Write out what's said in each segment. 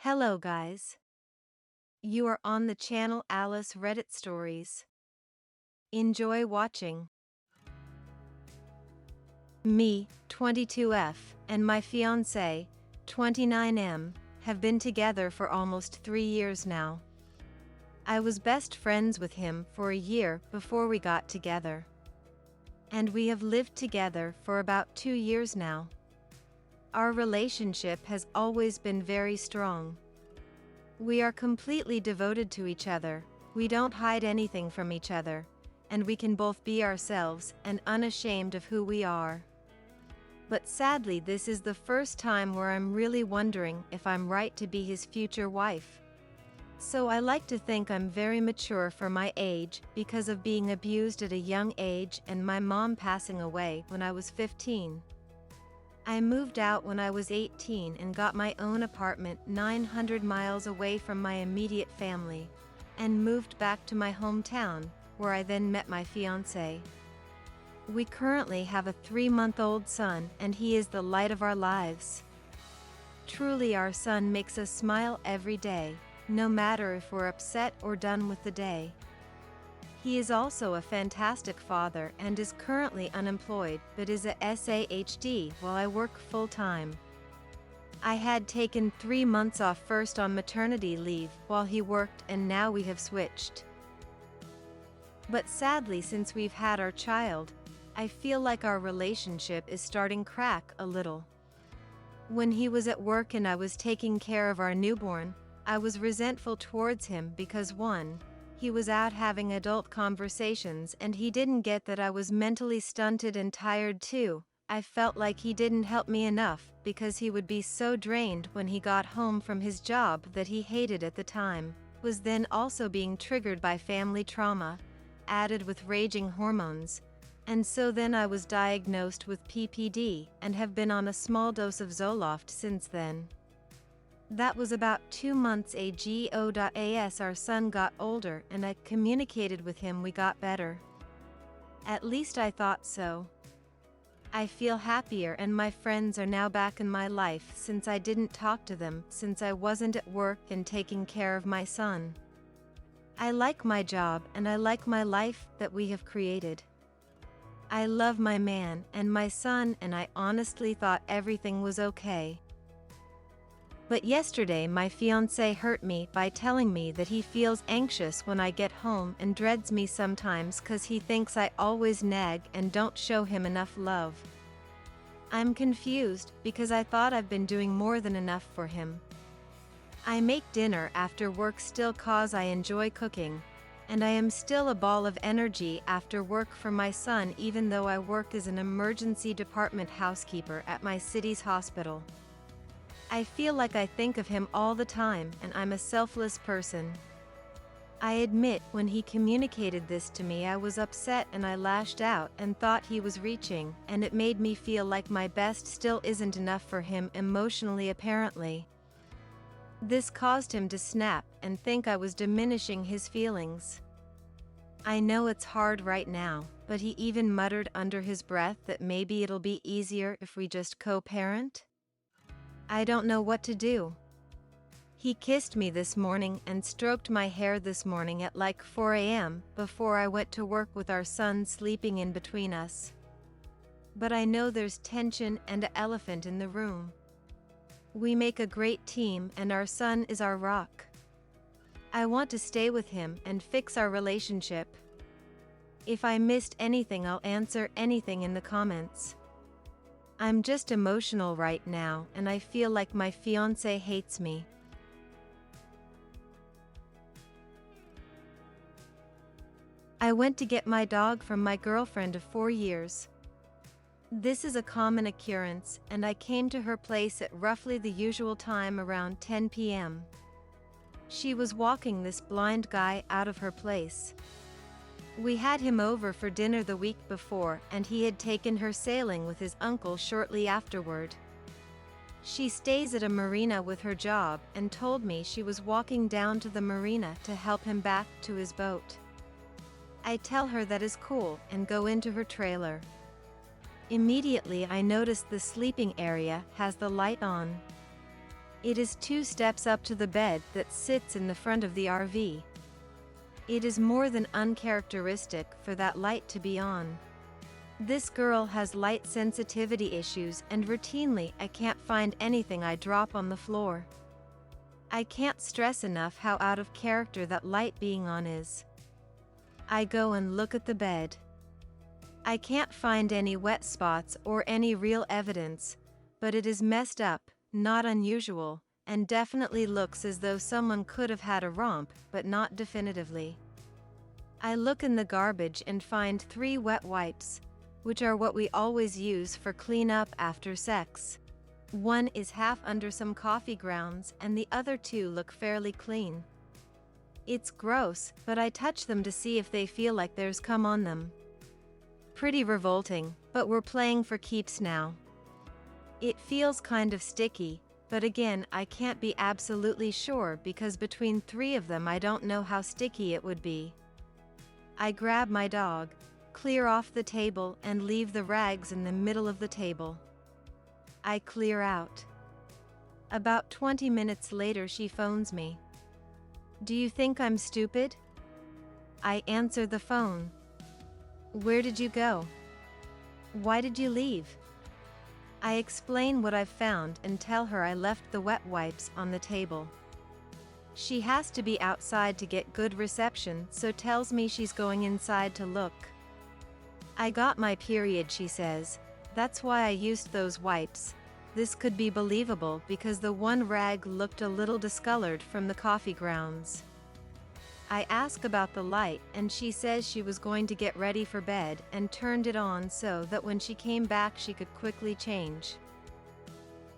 Hello guys. You are on the channel Alice Reddit Stories. Enjoy watching. Me, 22F, and my fiancé, 29M, have been together for almost 3 years now. I was best friends with him for a year before we got together. And we have lived together for about 2 years now. Our relationship has always been very strong. We are completely devoted to each other, we don't hide anything from each other, and we can both be ourselves and unashamed of who we are. But sadly, this is the first time where I'm really wondering if I'm right to be his future wife. So I like to think I'm very mature for my age because of being abused at a young age and my mom passing away when I was 15. I moved out when I was 18 and got my own apartment 900 miles away from my immediate family, and moved back to my hometown, where I then met my fiancé. We currently have a 3-month-old son and he is the light of our lives. Truly, our son makes us smile every day, no matter if we're upset or done with the day. He is also a fantastic father and is currently unemployed but is a SAHD while I work full-time. I had taken 3 months off first on maternity leave while he worked, and now we have switched. But sadly, since we've had our child, I feel like our relationship is starting crack a little. When he was at work and I was taking care of our newborn, I was resentful towards him because 1, he was out having adult conversations and he didn't get that I was mentally stunted and tired too. I felt like he didn't help me enough because he would be so drained when he got home from his job that he hated at the time, was then also being triggered by family trauma, added with raging hormones. And so then I was diagnosed with PPD and have been on a small dose of Zoloft since then. That was about 2 months ago. As our son got older and I communicated with him, we got better. At least I thought so. I feel happier and my friends are now back in my life since I didn't talk to them since I wasn't at work and taking care of my son. I like my job and I like my life that we have created. I love my man and my son, and I honestly thought everything was okay. But yesterday my fiancé hurt me by telling me that he feels anxious when I get home and dreads me sometimes cause he thinks I always nag and don't show him enough love. I'm confused because I thought I've been doing more than enough for him. I make dinner after work still cause I enjoy cooking, and I am still a ball of energy after work for my son even though I work as an emergency department housekeeper at my city's hospital. I feel like I think of him all the time and I'm a selfless person. I admit when he communicated this to me I was upset and I lashed out and thought he was reaching, and it made me feel like my best still isn't enough for him emotionally apparently. This caused him to snap and think I was diminishing his feelings. I know it's hard right now, but he even muttered under his breath that maybe it'll be easier if we just co-parent? I don't know what to do. He kissed me this morning and stroked my hair this morning at like 4 a.m. before I went to work with our son sleeping in between us. But I know there's tension and an elephant in the room. We make a great team and our son is our rock. I want to stay with him and fix our relationship. If I missed anything, I'll answer anything in the comments. I'm just emotional right now and I feel like my fiancé hates me. I went to get my dog from my girlfriend of 4 years. This is a common occurrence and I came to her place at roughly the usual time around 10 p.m. She was walking this blind guy out of her place. We had him over for dinner the week before and he had taken her sailing with his uncle shortly afterward. She stays at a marina with her job and told me she was walking down to the marina to help him back to his boat. I tell her that is cool and go into her trailer. Immediately I noticed the sleeping area has the light on. It is 2 steps up to the bed that sits in the front of the RV. It is more than uncharacteristic for that light to be on. This girl has light sensitivity issues, and routinely I can't find anything I drop on the floor. I can't stress enough how out of character that light being on is. I go and look at the bed. I can't find any wet spots or any real evidence, but it is messed up, not unusual, and definitely looks as though someone could have had a romp, but not definitively. I look in the garbage and find 3 wet wipes, which are what we always use for cleanup after sex. One is half under some coffee grounds and the other 2 look fairly clean. It's gross, but I touch them to see if they feel like there's cum on them. Pretty revolting, but we're playing for keeps now. It feels kind of sticky, but again I can't be absolutely sure because between 3 of them I don't know how sticky it would be. I grab my dog, clear off the table and leave the rags in the middle of the table. I clear out. About 20 minutes later she phones me. "Do you think I'm stupid?" I answer the phone. "Where did you go? Why did you leave?" I explain what I've found and tell her I left the wet wipes on the table. She has to be outside to get good reception, so tells me she's going inside to look. "I got my period," she says. "That's why I used those wipes." This could be believable because the one rag looked a little discolored from the coffee grounds. I ask about the light and she says she was going to get ready for bed and turned it on so that when she came back she could quickly change.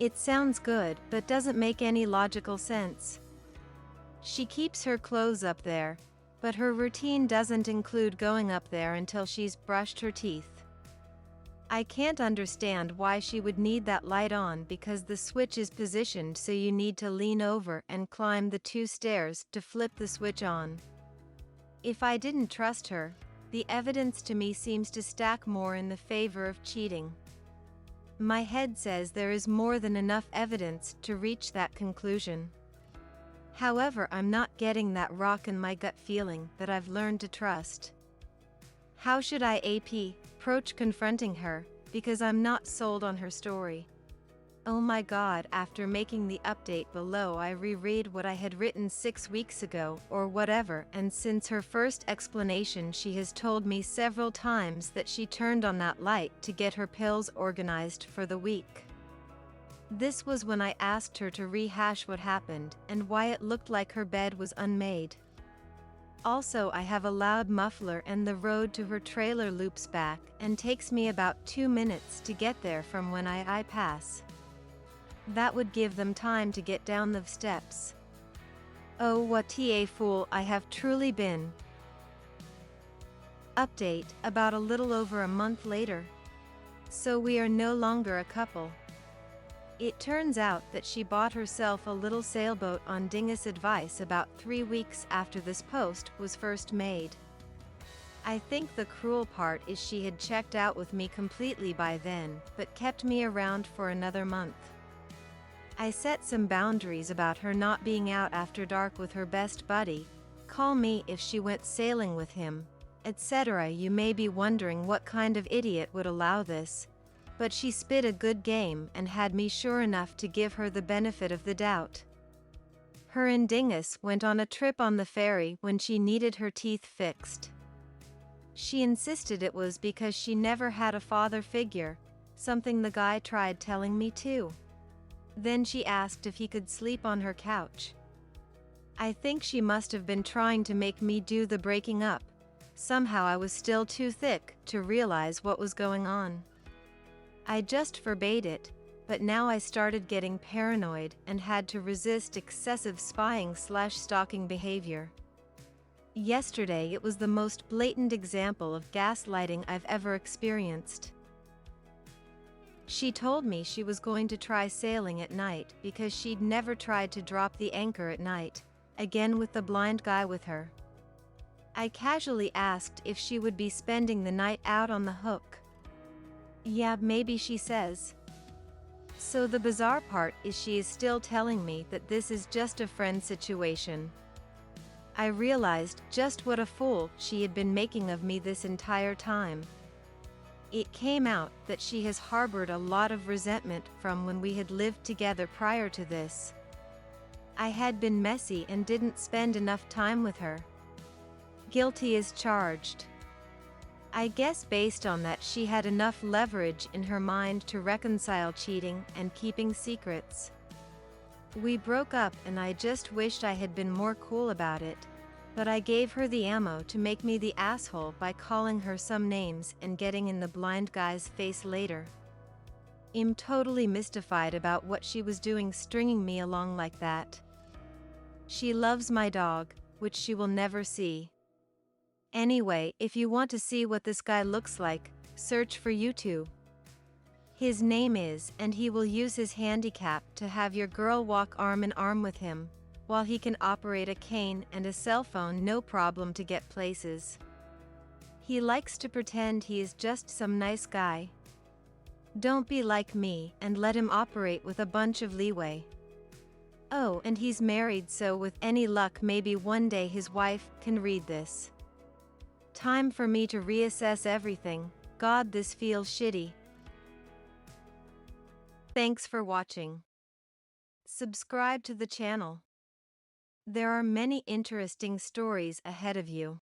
It sounds good, but doesn't make any logical sense. She keeps her clothes up there, but her routine doesn't include going up there until she's brushed her teeth. I can't understand why she would need that light on because the switch is positioned so you need to lean over and climb the 2 stairs to flip the switch on. If I didn't trust her, the evidence to me seems to stack more in the favor of cheating. My head says there is more than enough evidence to reach that conclusion. However, I'm not getting that rock in my gut feeling that I've learned to trust. How should I approach confronting her, because I'm not sold on her story? Oh my god, after making the update below I reread what I had written 6 weeks ago or whatever, and since her first explanation she has told me several times that she turned on that light to get her pills organized for the week. This was when I asked her to rehash what happened and why it looked like her bed was unmade. Also, I have a loud muffler and the road to her trailer loops back and takes me about 2 minutes to get there from when I pass. That would give them time to get down the steps. Oh, what a fool I have truly been. Update, about a little over a month later. So we are no longer a couple. It turns out that she bought herself a little sailboat on redditcheating about 3 weeks after this post was first made. I think the cruel part is she had checked out with me completely by then, but kept me around for another month. I set some boundaries about her not being out after dark with her best buddy, call me if she went sailing with him, etc. You may be wondering what kind of idiot would allow this, but she spit a good game and had me sure enough to give her the benefit of the doubt. Her and Dingus went on a trip on the ferry when she needed her teeth fixed. She insisted it was because she never had a father figure, something the guy tried telling me too. Then she asked if he could sleep on her couch. I think she must have been trying to make me do the breaking up. Somehow I was still too thick to realize what was going on. I just forbade it, but now I started getting paranoid and had to resist excessive spying/stalking behavior. Yesterday it was the most blatant example of gaslighting I've ever experienced. She told me she was going to try sailing at night because she'd never tried to drop the anchor at night, again with the blind guy with her. I casually asked if she would be spending the night out on the hook. Yeah, maybe, she says. So the bizarre part is she is still telling me that this is just a friend situation. I realized just what a fool she had been making of me this entire time. It came out that she has harbored a lot of resentment from when we had lived together prior to this. I had been messy and didn't spend enough time with her. Guilty as charged. I guess based on that she had enough leverage in her mind to reconcile cheating and keeping secrets. We broke up and I just wished I had been more cool about it, but I gave her the ammo to make me the asshole by calling her some names and getting in the blind guy's face later. I'm totally mystified about what she was doing stringing me along like that. She loves my dog, which she will never see. Anyway, if you want to see what this guy looks like, search for YouTube. His name is, and he will use his handicap to have your girl walk arm in arm with him, while he can operate a cane and a cell phone no problem to get places. He likes to pretend he is just some nice guy. Don't be like me and let him operate with a bunch of leeway. Oh, and he's married, so with any luck maybe one day his wife can read this. Time for me to reassess everything. God, this feels shitty. Thanks for watching. Subscribe to the channel. There are many interesting stories ahead of you.